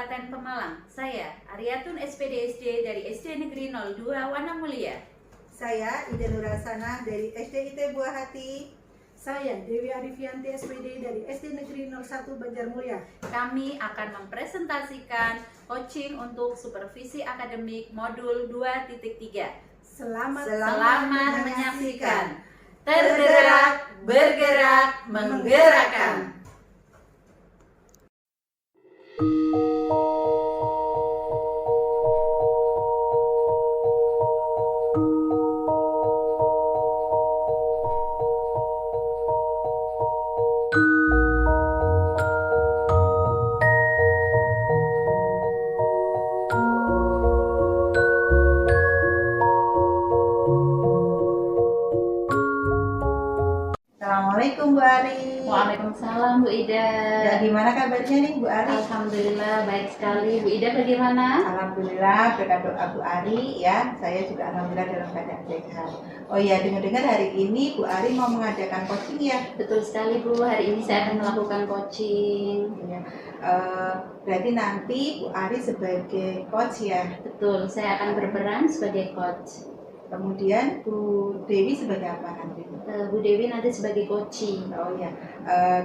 Kabupaten Pemalang. Saya Ariatun SPDSD dari SD Negeri 02 Wana Mulia. Saya Ida Nurasana dari SDIT Buah Hati. Saya Dewi Arifianti SPD dari SD Negeri 01 Banjarmulia. Kami akan mempresentasikan coaching untuk supervisi akademik modul 2.3. Selamat menyaksikan. Tergerak, bergerak, menggerakkan. Assalamualaikum Bu Ari. Waalaikumsalam Bu Ida. Ya, gimana kabarnya nih Bu Ari? Alhamdulillah baik sekali. Bu Ida bagaimana? Alhamdulillah berkat doa Bu Ari ya, saya juga alhamdulillah dalam keadaan sehat. Oh iya, dengar-dengar hari ini Bu Ari mau mengadakan coaching ya? Betul sekali Bu, hari ini saya akan melakukan coaching. Ya. Berarti nanti Bu Ari sebagai coach ya? Betul, saya akan berperan sebagai coach. Kemudian Bu Dewi sebagai apa nanti? Bu Dewi nanti sebagai coaching. Oh ya,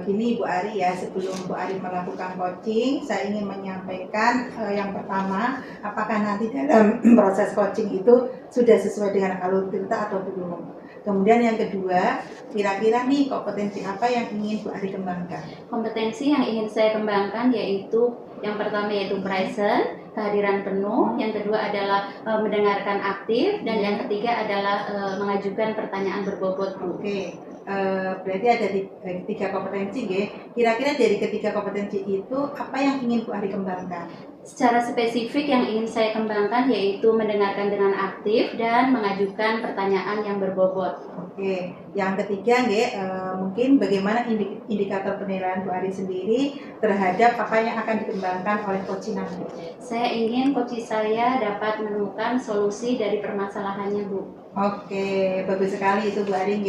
gini Bu Ari ya, sebelum Bu Ari melakukan coaching, saya ingin menyampaikan yang pertama, apakah nanti dalam proses coaching itu sudah sesuai dengan alur cerita atau belum. Kemudian yang kedua, kira-kira nih kompetensi apa yang ingin Bu Ari kembangkan? Kompetensi yang ingin saya kembangkan yaitu yang pertama yaitu present, kehadiran penuh, yang kedua adalah mendengarkan aktif, dan yang ketiga adalah mengajukan pertanyaan berbobot Bu. Oke, berarti ada tiga kompetensi ya. Kira-kira dari ketiga kompetensi itu apa yang ingin Bu Ari kembangkan? Secara spesifik yang ingin saya kembangkan yaitu mendengarkan dengan aktif dan mengajukan pertanyaan yang berbobot. Oke, yang ketiga mungkin bagaimana indikator penilaian Bu Ari sendiri terhadap apa yang akan dikembangkan oleh coach nanti? Saya ingin coach saya dapat menemukan solusi dari permasalahannya Bu. Oke, bagus sekali itu Bu Ari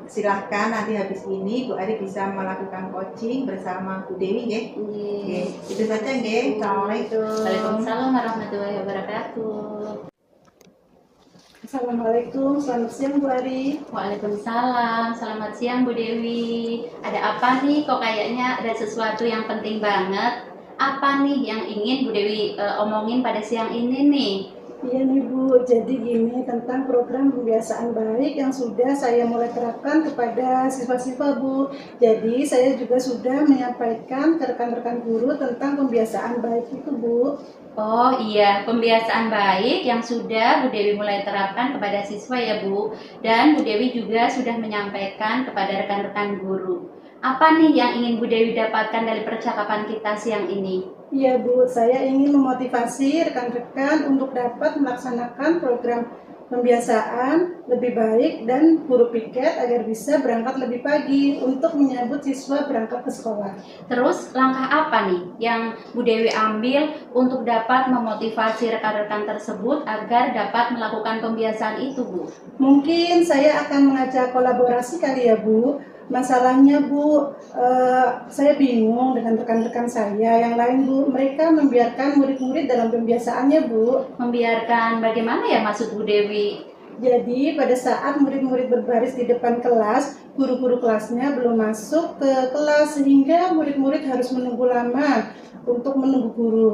silahkan nanti habis ini Bu Ari bisa melakukan coaching bersama Bu Dewi ya. Itu saja nggih. Assalamualaikum. Waalaikumsalam warahmatullahi wabarakatuh. Assalamualaikum, selamat siang Bu Ari. Waalaikumsalam, selamat siang Bu Dewi. Ada apa nih? Kok kayaknya ada sesuatu yang penting banget. Apa nih yang ingin Bu Dewi omongin pada siang ini nih? Iya nih Bu, jadi gini tentang program pembiasaan baik yang sudah saya mulai terapkan kepada siswa-siswa Bu. Jadi saya juga sudah menyampaikan ke rekan-rekan guru tentang pembiasaan baik itu Bu. Oh iya, pembiasaan baik yang sudah Bu Dewi mulai terapkan kepada siswa ya Bu. Dan Bu Dewi juga sudah menyampaikan kepada rekan-rekan guru. Apa nih yang ingin Bu Dewi dapatkan dari percakapan kita siang ini? Iya Bu, saya ingin memotivasi rekan-rekan untuk dapat melaksanakan program pembiasaan lebih baik dan guru piket agar bisa berangkat lebih pagi untuk menyambut siswa berangkat ke sekolah. Terus langkah apa nih yang Bu Dewi ambil untuk dapat memotivasi rekan-rekan tersebut agar dapat melakukan pembiasaan itu Bu? Mungkin saya akan mengajak kolaborasi kali ya Bu. Masalahnya Bu, saya bingung dengan rekan-rekan saya yang lain Bu. Mereka membiarkan murid-murid dalam pembiasaannya Bu. Membiarkan bagaimana ya maksud Bu Dewi? Jadi pada saat murid-murid berbaris di depan kelas, guru-guru kelasnya belum masuk ke kelas sehingga murid-murid harus menunggu lama untuk menunggu guru.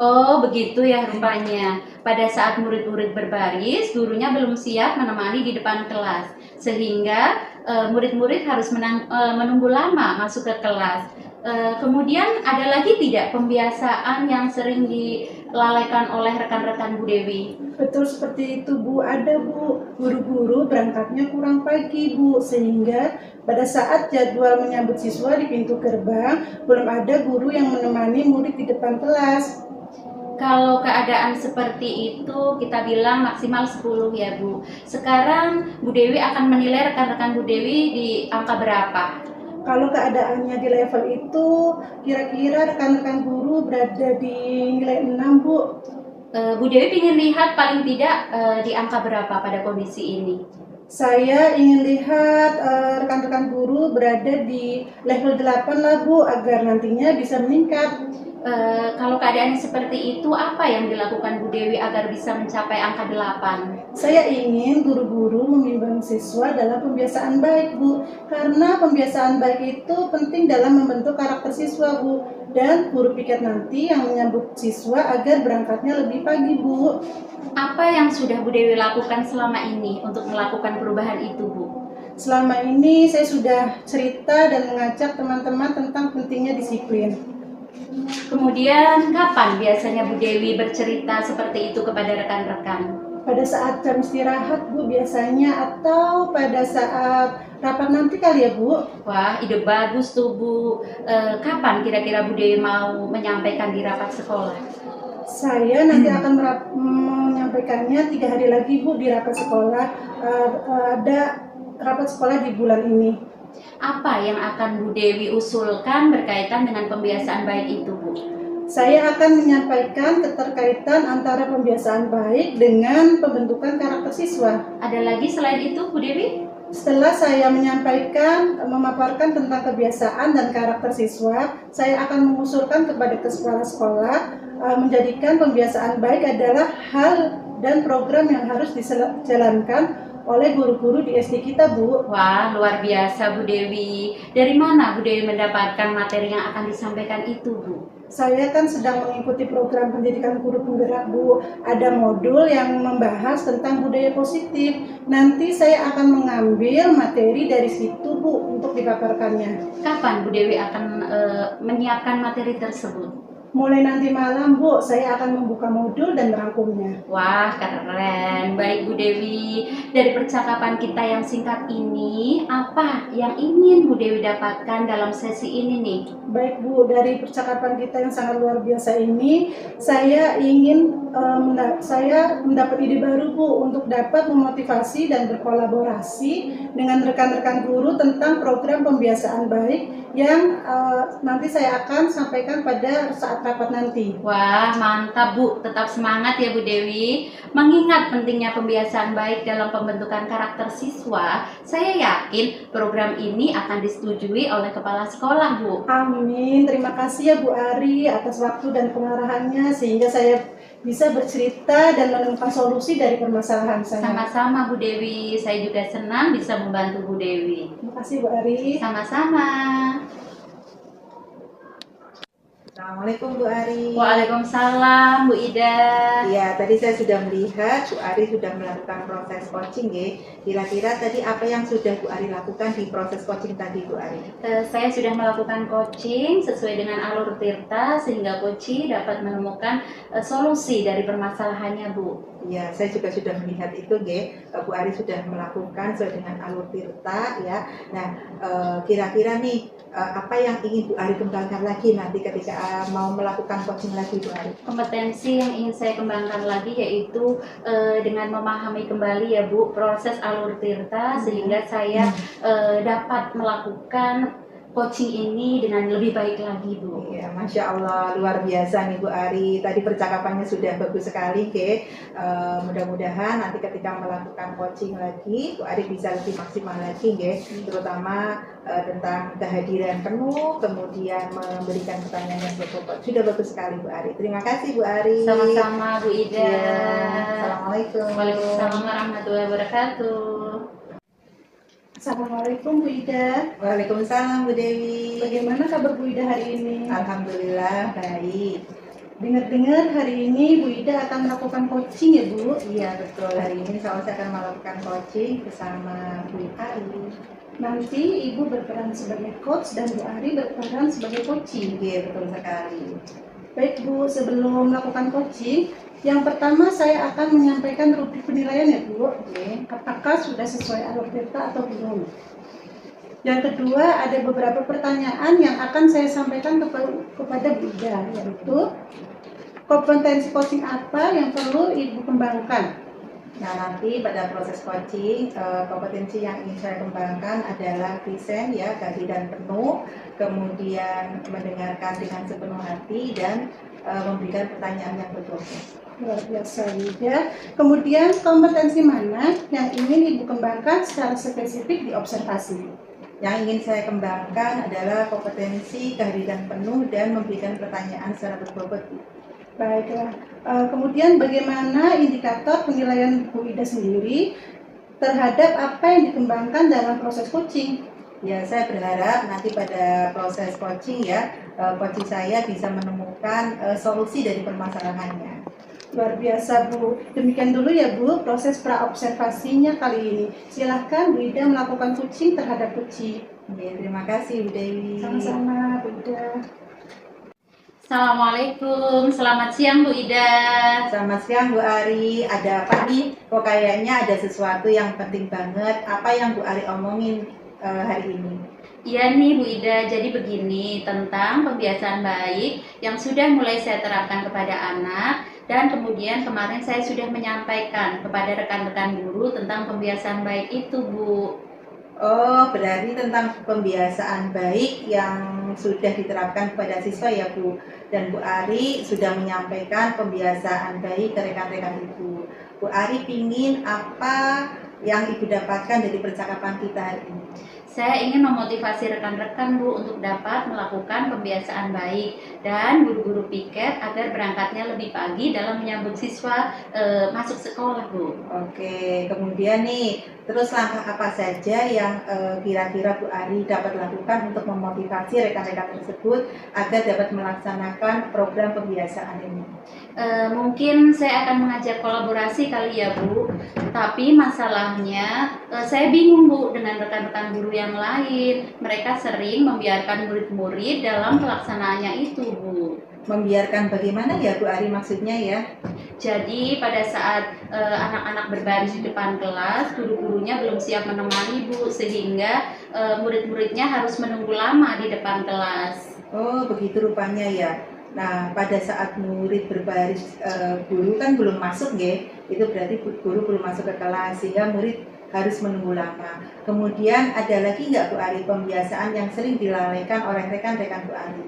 Oh begitu ya rupanya. Pada saat murid-murid berbaris, gurunya belum siap menemani di depan kelas, sehingga murid-murid harus menunggu lama masuk ke kelas. Kemudian ada lagi tidak pembiasaan yang sering dilalaikan oleh rekan-rekan Bu Dewi? Betul seperti itu Bu, ada Bu. Guru-guru berangkatnya kurang pagi Bu, sehingga pada saat jadwal menyambut siswa di pintu gerbang, belum ada guru yang menemani murid di depan kelas. Kalau keadaan seperti itu kita bilang maksimal 10 ya Bu. Sekarang Bu Dewi akan menilai rekan-rekan Bu Dewi di angka berapa? Kalau keadaannya di level itu, kira-kira rekan-rekan guru berada di nilai 6 Bu. Bu Dewi ingin lihat paling tidak di angka berapa pada kondisi ini? Saya ingin lihat rekan-rekan guru berada di level 8 lah Bu, agar nantinya bisa meningkat. Kalau keadaannya seperti itu, apa yang dilakukan Bu Dewi agar bisa mencapai angka 8? Saya ingin guru-guru membimbing siswa dalam pembiasaan baik Bu, karena pembiasaan baik itu penting dalam membentuk karakter siswa Bu, dan guru piket nanti yang menyambut siswa agar berangkatnya lebih pagi Bu. Apa yang sudah Bu Dewi lakukan selama ini untuk melakukan perubahan itu, Bu? Selama ini saya sudah cerita dan mengajak teman-teman tentang pentingnya disiplin. Kemudian kapan biasanya Bu Dewi bercerita seperti itu kepada rekan-rekan? Pada saat jam istirahat Bu biasanya, atau pada saat rapat nanti kali ya Bu. Wah, ide bagus tuh Bu. Kapan kira-kira Bu Dewi mau menyampaikan di rapat sekolah? Saya nanti akan menyampaikannya 3 hari lagi Bu di rapat sekolah. Ada rapat sekolah di bulan ini. Apa yang akan Bu Dewi usulkan berkaitan dengan pembiasaan baik itu, Bu? Saya akan menyampaikan keterkaitan antara pembiasaan baik dengan pembentukan karakter siswa. Ada lagi selain itu, Bu Dewi? Setelah saya memaparkan tentang kebiasaan dan karakter siswa, saya akan mengusulkan kepada sekolah-sekolah menjadikan pembiasaan baik adalah hal dan program yang harus dijalankan oleh guru-guru di SD kita, Bu. Wah, luar biasa Bu Dewi. Dari mana Bu Dewi mendapatkan materi yang akan disampaikan itu, Bu? Saya kan sedang mengikuti program pendidikan guru penggerak, Bu. Ada modul yang membahas tentang budaya positif. Nanti saya akan mengambil materi dari situ, Bu, untuk dipaparkannya. Kapan Bu Dewi akan menyiapkan materi tersebut? Mulai nanti malam, Bu, saya akan membuka modul dan merangkumnya. Wah, keren. Baik Bu Dewi, dari percakapan kita yang singkat ini, apa yang ingin Bu Dewi dapatkan dalam sesi ini nih? Baik Bu, dari percakapan kita yang sangat luar biasa ini, saya ingin saya mendapat ide baru Bu, untuk dapat memotivasi dan berkolaborasi dengan rekan-rekan guru tentang program pembiasaan baik yang nanti saya akan sampaikan pada saat rapat nanti. Wah, mantap Bu. Tetap semangat ya Bu Dewi. Mengingat pentingnya pembiasaan baik dalam pembentukan karakter siswa, saya yakin program ini akan disetujui oleh kepala sekolah, Bu. Amin. Terima kasih ya Bu Ari atas waktu dan pengarahannya sehingga saya bisa bercerita dan menemukan solusi dari permasalahan saya. Sama-sama Bu Dewi. Saya juga senang bisa membantu Bu Dewi. Terima kasih Bu Ari. Sama-sama. Assalamualaikum Bu Ari. Waalaikumsalam Bu Ida. Iya, tadi saya sudah melihat Bu Ari sudah melakukan proses coaching ya. Kira-kira tadi apa yang sudah Bu Ari lakukan di proses coaching tadi Bu Ari? Saya sudah melakukan coaching sesuai dengan alur Tirta sehingga coach dapat menemukan solusi dari permasalahannya Bu. Ya, saya juga sudah melihat itu, Bu Ari sudah melakukan sesuai dengan alur Tirta, ya. Nah, kira-kira nih apa yang ingin Bu Ari kembangkan lagi nanti ketika mau melakukan coaching lagi, Bu Ari? Kompetensi yang ingin saya kembangkan lagi yaitu dengan memahami kembali ya Bu proses alur Tirta sehingga saya dapat melakukan coaching ini dengan lebih baik lagi Bu. Iya, Masya Allah, luar biasa nih Bu Ari. Tadi percakapannya sudah bagus sekali, mudah-mudahan nanti ketika melakukan coaching lagi, Bu Ari bisa lebih maksimal lagi, terutama tentang kehadiran penuh, kemudian memberikan pertanyaan yang berbobot. Sudah bagus sekali Bu Ari. Terima kasih Bu Ari. Sama-sama Bu Ida. Ya, Assalamualaikum. Waalaikumsalam warahmatullahi wabarakatuh. Assalamualaikum Bu Ida. Waalaikumsalam Bu Dewi. Bagaimana kabar Bu Ida hari ini? Alhamdulillah baik. Dengar-dengar hari ini Bu Ida akan melakukan coaching ya Bu? Iya betul, hari ini saya akan melakukan coaching bersama Bu Ari. Nanti Ibu berperan sebagai coach dan Bu Ari berperan sebagai coaching. Iya betul sekali. Baik Bu, sebelum melakukan coaching, yang pertama saya akan menyampaikan rubrik penilaian ya Bu. Apakah sudah sesuai alur Tirta atau belum? Yang kedua, ada beberapa pertanyaan yang akan saya sampaikan kepada Bu Ida, yaitu kompetensi coaching apa yang perlu Ibu kembangkan? Nah, nanti pada proses coaching, kompetensi yang ingin saya kembangkan adalah present ya, kehadiran penuh, kemudian mendengarkan dengan sepenuh hati, dan memberikan pertanyaan yang berbobot. Luar biasa Wida. Kemudian kompetensi mana yang ingin Ibu kembangkan secara spesifik di observasi? Yang ingin saya kembangkan adalah kompetensi kehadiran penuh dan memberikan pertanyaan secara berbobot. Baiklah, kemudian bagaimana indikator penilaian Bu Ida sendiri terhadap apa yang dikembangkan dalam proses coaching? Ya, saya berharap nanti pada proses coaching ya, coaching saya bisa menemukan solusi dari permasalahannya. Luar biasa Bu. Demikian dulu ya Bu proses praobservasinya kali ini. Silahkan Bu Ida melakukan coaching terhadap kucing. Ya, terima kasih Bu Dewi. Sama-sama Bu Ida. Assalamualaikum, selamat siang Bu Ida. Selamat siang Bu Ari, ada apa nih? Kok kayaknya ada sesuatu yang penting banget. Apa yang Bu Ari omongin hari ini? Iya nih Bu Ida, jadi begini tentang pembiasaan baik yang sudah mulai saya terapkan kepada anak, dan kemudian kemarin saya sudah menyampaikan kepada rekan-rekan guru tentang pembiasaan baik itu Bu. Oh, berarti tentang pembiasaan baik yang sudah diterapkan kepada siswa ya Bu. Dan Bu Ari sudah menyampaikan pembiasaan baik ke rekan-rekan Ibu. Bu Ari pingin apa yang Ibu dapatkan dari percakapan kita hari ini? Saya ingin memotivasi rekan-rekan Bu untuk dapat melakukan pembiasaan baik dan guru-guru piket agar berangkatnya lebih pagi dalam menyambut siswa masuk sekolah Bu. Oke, kemudian nih, terus langkah apa saja yang kira-kira Bu Ari dapat lakukan untuk memotivasi rekan-rekan tersebut agar dapat melaksanakan program pembiasaan ini? Mungkin saya akan mengajak kolaborasi kali ya Bu, tapi masalahnya saya bingung Bu dengan rekan-rekan guru yang lain. Mereka sering membiarkan murid-murid dalam pelaksanaannya itu Bu. Membiarkan bagaimana ya Bu Ari maksudnya ya? Jadi pada saat anak-anak berbaris di depan kelas, guru-gurunya belum siap menemani Bu, sehingga murid-muridnya harus menunggu lama di depan kelas. Oh, begitu rupanya ya. Nah, pada saat murid berbaris, guru kan belum masuk ya, itu berarti guru belum masuk ke kelas sehingga murid harus menunggu lama. Kemudian ada lagi nggak Bu Ari pembiasaan yang sering dilalaikan oleh rekan-rekan Bu Ari?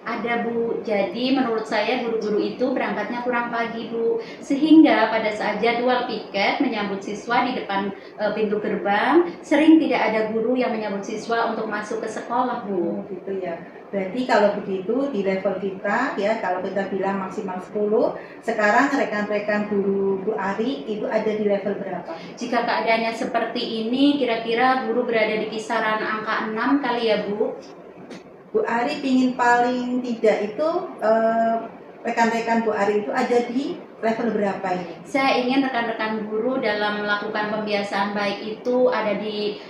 Ada Bu, jadi menurut saya guru-guru itu berangkatnya kurang pagi Bu, sehingga pada saat jadwal piket menyambut siswa di depan pintu gerbang, sering tidak ada guru yang menyambut siswa untuk masuk ke sekolah Bu. Oh, gitu ya. Berarti kalau begitu di level kita ya, kalau kita bilang maksimal 10, sekarang rekan-rekan guru Bu Ari itu ada di level berapa? Jika keadaannya seperti ini, kira-kira guru berada di kisaran angka 6 kali ya Bu. Bu Ari pingin paling tidak itu rekan-rekan Bu Ari itu ada di level berapa ini? Saya ingin rekan-rekan guru dalam melakukan pembiasaan baik itu ada di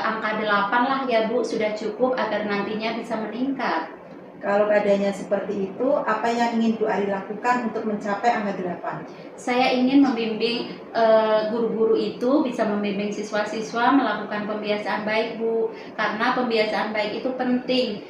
angka 8 lah ya Bu, sudah cukup agar nantinya bisa meningkat. Kalau keadaannya seperti itu, apa yang ingin Bu Ari lakukan untuk mencapai angka 8? Saya ingin membimbing guru-guru itu bisa membimbing siswa-siswa melakukan pembiasaan baik Bu, karena pembiasaan baik itu penting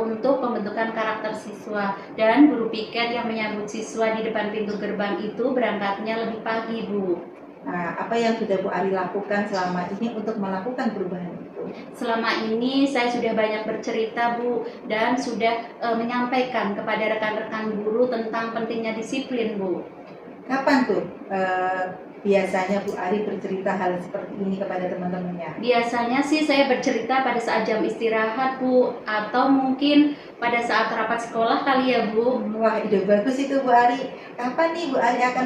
untuk pembentukan karakter siswa, dan guru piket yang menyambut siswa di depan pintu gerbang itu berangkatnya lebih pagi Bu. Nah, apa yang sudah Bu Ari lakukan selama ini untuk melakukan perubahan itu? Selama ini saya sudah banyak bercerita Bu, dan sudah menyampaikan kepada rekan-rekan guru tentang pentingnya disiplin Bu. Kapan tuh biasanya Bu Ari bercerita hal seperti ini kepada teman-temannya? Biasanya sih saya bercerita pada saat jam istirahat Bu, atau mungkin pada saat rapat sekolah kali ya Bu. Wah, ide bagus itu Bu Ari. Kapan nih Bu Ari akan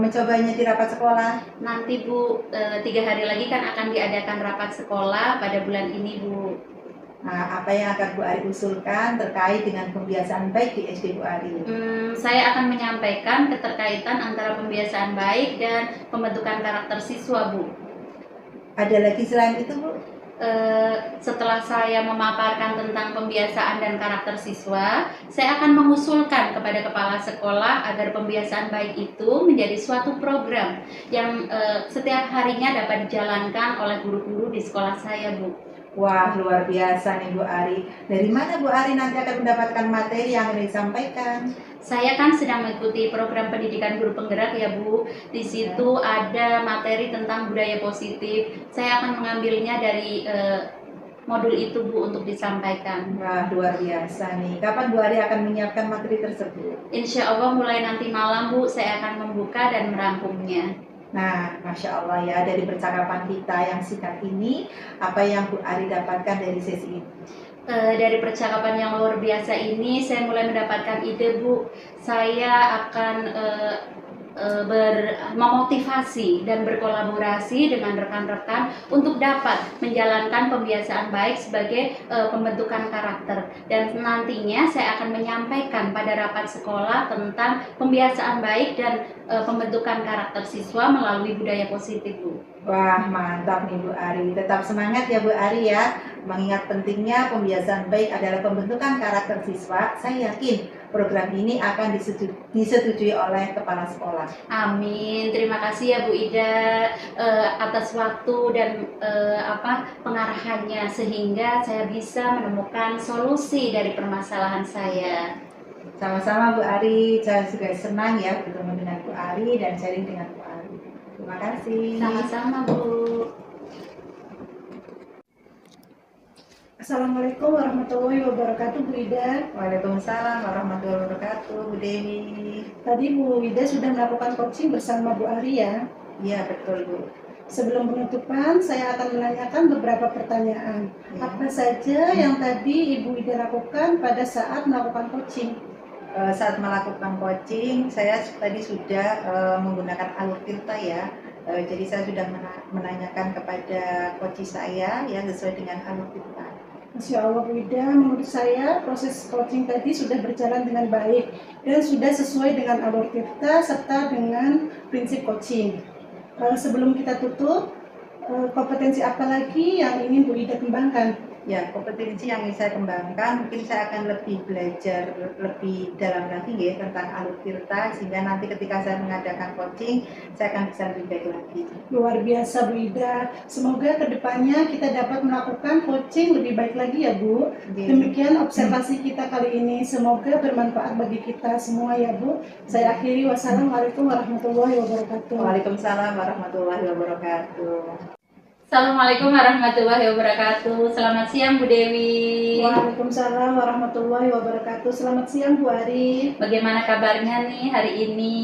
mencobanya di rapat sekolah? Nanti Bu, 3 hari lagi kan akan diadakan rapat sekolah pada bulan ini Bu. Nah, apa yang akan Bu Ari usulkan terkait dengan pembiasaan baik di SD Bu Ari? Saya akan menyampaikan keterkaitan antara pembiasaan baik dan pembentukan karakter siswa Bu. Ada lagi selain itu Bu? Setelah saya memaparkan tentang pembiasaan dan karakter siswa, saya akan mengusulkan kepada kepala sekolah agar pembiasaan baik itu menjadi suatu program yang setiap harinya dapat dijalankan oleh guru-guru di sekolah saya Bu. Wah, luar biasa nih Bu Ari. Dari mana Bu Ari nanti akan mendapatkan materi yang akan disampaikan? Saya kan sedang mengikuti program pendidikan guru penggerak ya Bu. Di situ ada materi tentang budaya positif. Saya akan mengambilnya dari modul itu Bu untuk disampaikan. Wah, luar biasa nih. Kapan Bu Ari akan menyiapkan materi tersebut? Insya Allah mulai nanti malam Bu, saya akan membuka dan merangkumnya. Nah, Masya Allah ya, dari percakapan kita yang singkat ini, apa yang Bu Ari dapatkan dari sesi ini? Dari percakapan yang luar biasa ini, saya mulai mendapatkan ide Bu. Saya akan memotivasi dan berkolaborasi dengan rekan-rekan untuk dapat menjalankan pembiasaan baik sebagai pembentukan karakter, dan nantinya saya akan menyampaikan pada rapat sekolah tentang pembiasaan baik dan pembentukan karakter siswa melalui budaya positif Bu. Wah, mantap nih Bu Ari. Tetap semangat ya Bu Ari ya. Mengingat pentingnya pembiasaan baik adalah pembentukan karakter siswa, saya yakin program ini akan disetujui oleh kepala sekolah. Amin. Terima kasih ya Bu Ida atas waktu dan pengarahannya, sehingga saya bisa menemukan solusi dari permasalahan saya. Sama-sama Bu Ari. Saya juga senang ya bertemu dengan Bu Ari dan sharing dengan Bu Ari. Terima kasih. Sama-sama Bu. Assalamualaikum warahmatullahi wabarakatuh Bu Ida. Waalaikumsalam warahmatullahi wabarakatuh Bu Dewi. Tadi Bu Ida sudah melakukan coaching bersama Bu Ari ya. Iya betul Bu. Sebelum penutupan, saya akan menanyakan beberapa pertanyaan. Ya. Apa saja yang tadi Ibu Ida lakukan pada saat melakukan coaching? Saat melakukan coaching, saya tadi sudah menggunakan alur tirta ya. Jadi saya sudah menanyakan kepada coach saya ya sesuai dengan alur tirta. Masya Allah Bu Ida, menurut saya proses coaching tadi sudah berjalan dengan baik dan sudah sesuai dengan alur tirta serta dengan prinsip coaching. Sebelum kita tutup, kompetensi apa lagi yang ingin Bu Ida kembangkan? Ya, kompetensi yang ingin saya kembangkan, mungkin saya akan lebih belajar lebih dalam lagi ya tentang alur tirta, sehingga nanti ketika saya mengadakan coaching, saya akan bisa lebih baik lagi. Luar biasa Bu Ida, semoga kedepannya kita dapat melakukan coaching lebih baik lagi ya Bu. Demikian observasi kita kali ini, semoga bermanfaat bagi kita semua ya Bu. Saya akhiri, wassalamualaikum warahmatullahi wabarakatuh. Waalaikumsalam warahmatullahi wabarakatuh. Assalamualaikum warahmatullahi wabarakatuh. Selamat siang Bu Dewi. Waalaikumsalam warahmatullahi wabarakatuh. Selamat siang Bu Ari. Bagaimana kabarnya nih hari ini?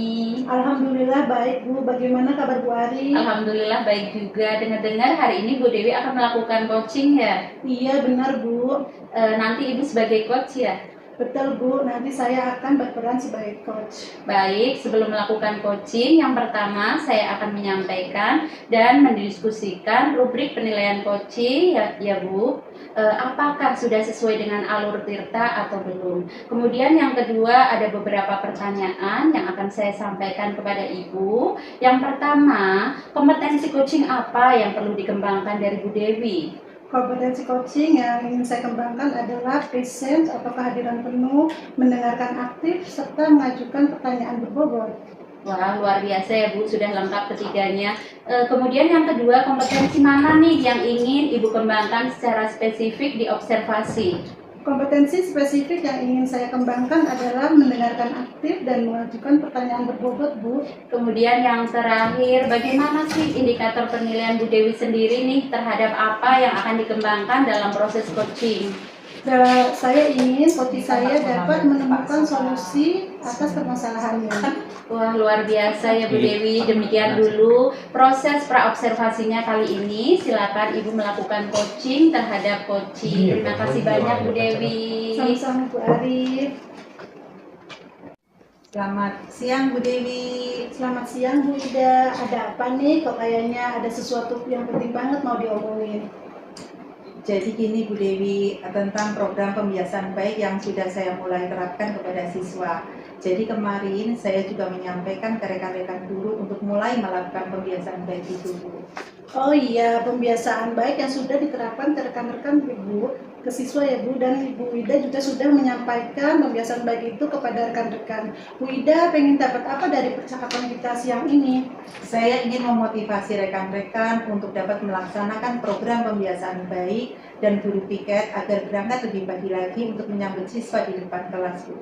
Alhamdulillah baik Bu. Bagaimana kabar Bu Ari? Alhamdulillah baik juga. Dengar-dengar hari ini Bu Dewi akan melakukan coaching ya? Iya benar Bu. Nanti Ibu sebagai coach ya? Betul Bu, nanti saya akan berperan sebagai coach. Baik, sebelum melakukan coaching, yang pertama saya akan menyampaikan dan mendiskusikan rubrik penilaian coaching ya Bu. Apakah sudah sesuai dengan alur tirta atau belum? Kemudian yang kedua ada beberapa pertanyaan yang akan saya sampaikan kepada Ibu. Yang pertama, kompetensi coaching apa yang perlu dikembangkan dari Bu Dewi? Kompetensi coaching yang ingin saya kembangkan adalah presence atau kehadiran penuh, mendengarkan aktif, serta mengajukan pertanyaan berbobot. Wah, luar biasa ya Bu, sudah lengkap ketiganya. Kemudian yang kedua, kompetensi mana nih yang ingin Ibu kembangkan secara spesifik di observasi? Kompetensi spesifik yang ingin saya kembangkan adalah mendengarkan aktif dan mengajukan pertanyaan berbobot Bu. Kemudian yang terakhir, bagaimana sih indikator penilaian Bu Dewi sendiri nih terhadap apa yang akan dikembangkan dalam proses coaching? Saya ingin coach saya dapat menemukan solusi atas permasalahannya. Wah, luar biasa ya Bu Dewi. Demikian dulu proses praobservasinya kali ini. Silakan Ibu melakukan coaching terhadap coaching. Terima kasih banyak Bu Dewi. Sama-sama Bu Ari. Selamat siang Bu Dewi. Selamat siang Bu Ida. Ada apa nih? Kok kayaknya ada sesuatu yang penting banget mau diomongin. Jadi gini Bu Dewi, tentang program pembiasaan baik yang sudah saya mulai terapkan kepada siswa. Jadi kemarin saya juga menyampaikan ke rekan-rekan guru untuk mulai melakukan pembiasaan baik itu, Bu. Oh iya, pembiasaan baik yang sudah diterapkan ke rekan-rekan Ibu, ke siswa ya Bu, dan Ibu Ida juga sudah menyampaikan pembiasaan baik itu kepada rekan-rekan. Bu Ida pengen dapat apa dari percakapan kita siang ini? Saya ingin memotivasi rekan-rekan untuk dapat melaksanakan program pembiasaan baik dan guru piket agar berangkat lebih pagi lagi untuk menyambut siswa di depan kelas, Bu.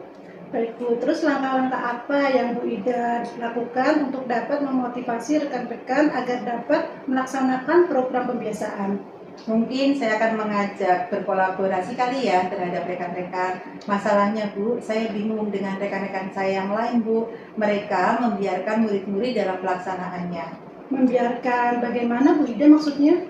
Baik Bu, terus langkah-langkah apa yang Bu Ida lakukan untuk dapat memotivasi rekan-rekan agar dapat melaksanakan program pembiasaan? Mungkin saya akan mengajak berkolaborasi kali ya terhadap rekan-rekan. Masalahnya Bu, saya bingung dengan rekan-rekan saya yang lain Bu. Mereka membiarkan murid-murid dalam pelaksanaannya. Membiarkan bagaimana Bu Ida maksudnya?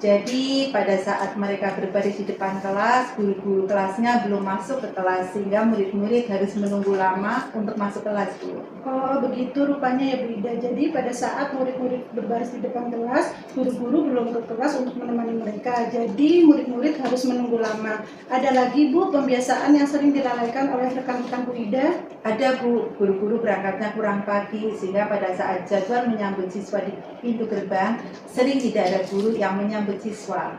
Jadi pada saat mereka berbaris di depan kelas, guru-guru kelasnya belum masuk ke kelas sehingga murid-murid harus menunggu lama untuk masuk kelas, Bu. Oh begitu rupanya ya Bu Ida. Jadi pada saat murid-murid berbaris di depan kelas, guru-guru belum ke kelas untuk menemani mereka. Jadi murid-murid harus menunggu lama. Ada lagi Bu pembiasaan yang sering dilalaikan oleh rekan-rekan Bu Ida? Ada Bu, guru-guru berangkatnya kurang pagi sehingga pada saat jadwal menyambut siswa di pintu gerbang sering tidak ada guru yang menyambut siswa.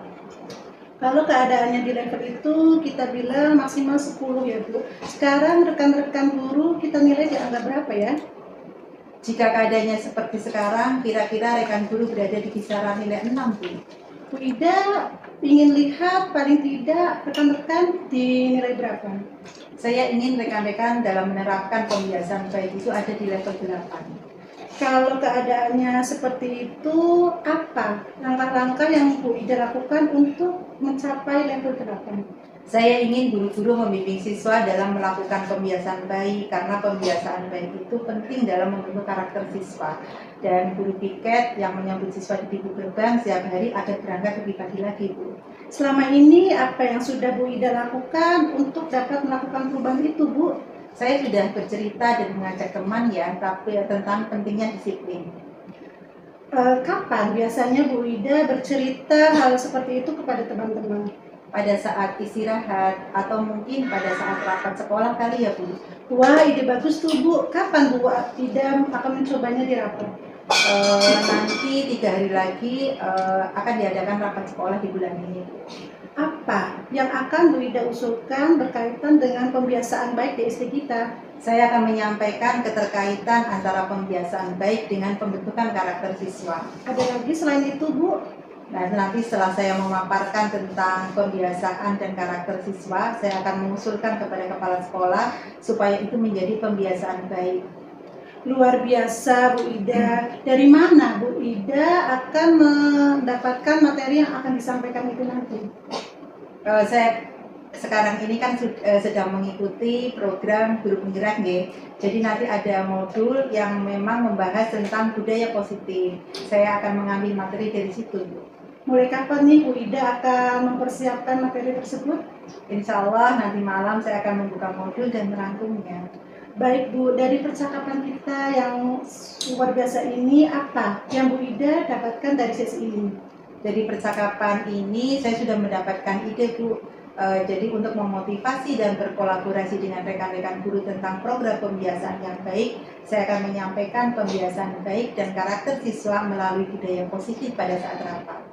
Kalau keadaannya di level itu kita bilang maksimal 10 ya Bu. Sekarang rekan-rekan guru kita nilai dianggap berapa ya? Jika keadaannya seperti sekarang, kira-kira rekan guru berada di kisaran nilai 6, Bu. Bu Ida ingin lihat paling tidak rekan-rekan di nilai berapa? Saya ingin rekan-rekan dalam menerapkan pembiasaan baik itu ada di level 8. Kalau keadaannya seperti itu, apa langkah-langkah yang Bu Ida lakukan untuk mencapai level 8? Saya ingin guru-guru membimbing siswa dalam melakukan pembiasaan baik karena pembiasaan baik itu penting dalam membentuk karakter siswa. Dan guru piket yang menyambut siswa di pintu gerbang setiap hari agar berangkat lebih pagi lagi, Bu. Selama ini apa yang sudah Bu Ida lakukan untuk dapat melakukan perubahan itu, Bu? Saya sudah bercerita dan mengajak teman ya, tapi tentang pentingnya disiplin. Kapan biasanya Bu Ida bercerita hal seperti itu kepada teman-teman? Pada saat istirahat atau mungkin pada saat rapat sekolah kali ya, Bu. Wah, ide bagus tuh Bu. Kapan Bu Ida akan mencobanya di rapat? Nanti 3 hari lagi akan diadakan rapat sekolah di bulan ini. Apa yang akan Bu Ida usulkan berkaitan dengan pembiasaan baik di SD kita? Saya akan menyampaikan keterkaitan antara pembiasaan baik dengan pembentukan karakter siswa. Ada lagi selain itu Bu? Nah, nanti setelah saya memaparkan tentang pembiasaan dan karakter siswa, saya akan mengusulkan kepada kepala sekolah supaya itu menjadi pembiasaan baik. Luar biasa Bu Ida. Dari mana Bu Ida akan mendapatkan materi yang akan disampaikan itu nanti? Saya sekarang ini kan sedang mengikuti program guru penggerak nggih. Jadi nanti ada modul yang memang membahas tentang budaya positif. Saya akan mengambil materi dari situ, Bu. Mulai kapan nih Bu Ida akan mempersiapkan materi tersebut? Insya Allah nanti malam saya akan membuka modul dan merangkumnya. Baik Bu, dari percakapan kita yang luar biasa ini, apa yang Bu Ida dapatkan dari sesi ini? Dari percakapan ini saya sudah mendapatkan ide, Bu. Jadi untuk memotivasi dan berkolaborasi dengan rekan-rekan guru tentang program pembiasaan yang baik, saya akan menyampaikan pembiasaan baik dan karakter siswa melalui budaya positif pada saat rapat.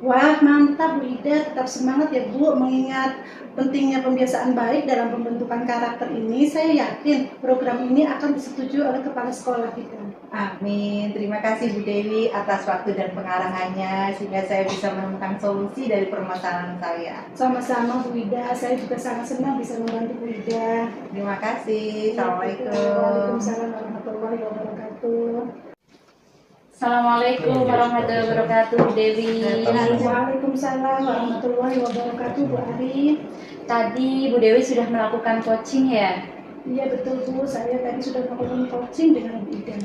Wah, mantap Bu Ida, tetap semangat ya Bu, mengingat pentingnya pembiasaan baik dalam pembentukan karakter ini. Saya yakin program ini akan disetujui oleh kepala sekolah kita. Amin. Terima kasih Bu Dewi atas waktu dan pengarahannya sehingga saya bisa menemukan solusi dari permasalahan saya. Sama-sama Bu Ida, saya juga sangat senang bisa membantu Bu Ida. Terima kasih. Assalamualaikum. Waalaikumsalam warahmatullahi wabarakatuh. Assalamualaikum warahmatullahi wabarakatuh, Bu Dewi. Waalaikumsalam warahmatullahi wabarakatuh, Bu Ari. Tadi Bu Dewi sudah melakukan coaching ya? Iya betul Bu, saya tadi sudah melakukan coaching dengan Bu Ida.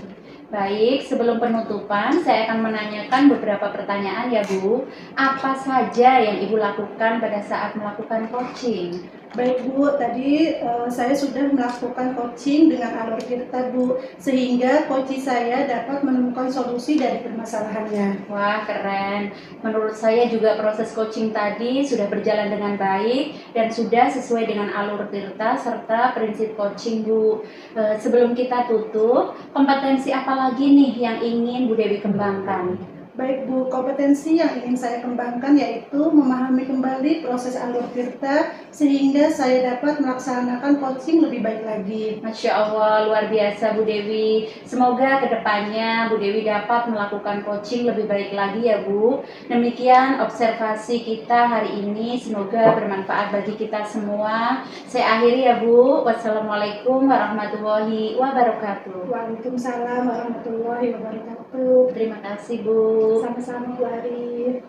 Baik, sebelum penutupan saya akan menanyakan beberapa pertanyaan ya Bu. Apa saja yang Ibu lakukan pada saat melakukan coaching? Baik Bu, tadi saya sudah melakukan coaching dengan Alur Tirta Bu, sehingga coach saya dapat menemukan solusi dari permasalahannya. Wah, keren. Menurut saya juga proses coaching tadi sudah berjalan dengan baik dan sudah sesuai dengan alur Tirta serta prinsip coaching, Bu. Sebelum kita tutup, kompetensi apa lagi nih yang ingin Bu Dewi kembangkan? Baik Bu, kompetensi yang ingin saya kembangkan yaitu memahami kembali proses Alur Tirta sehingga saya dapat melaksanakan coaching lebih baik lagi. Masya Allah, luar biasa Bu Dewi. Semoga kedepannya Bu Dewi dapat melakukan coaching lebih baik lagi ya Bu. Demikian observasi kita hari ini, semoga bermanfaat bagi kita semua. Saya akhiri ya Bu. Wassalamualaikum warahmatullahi wabarakatuh. Waalaikumsalam warahmatullahi wabarakatuh. Terima kasih Bu. Sama-sama Bu Ari.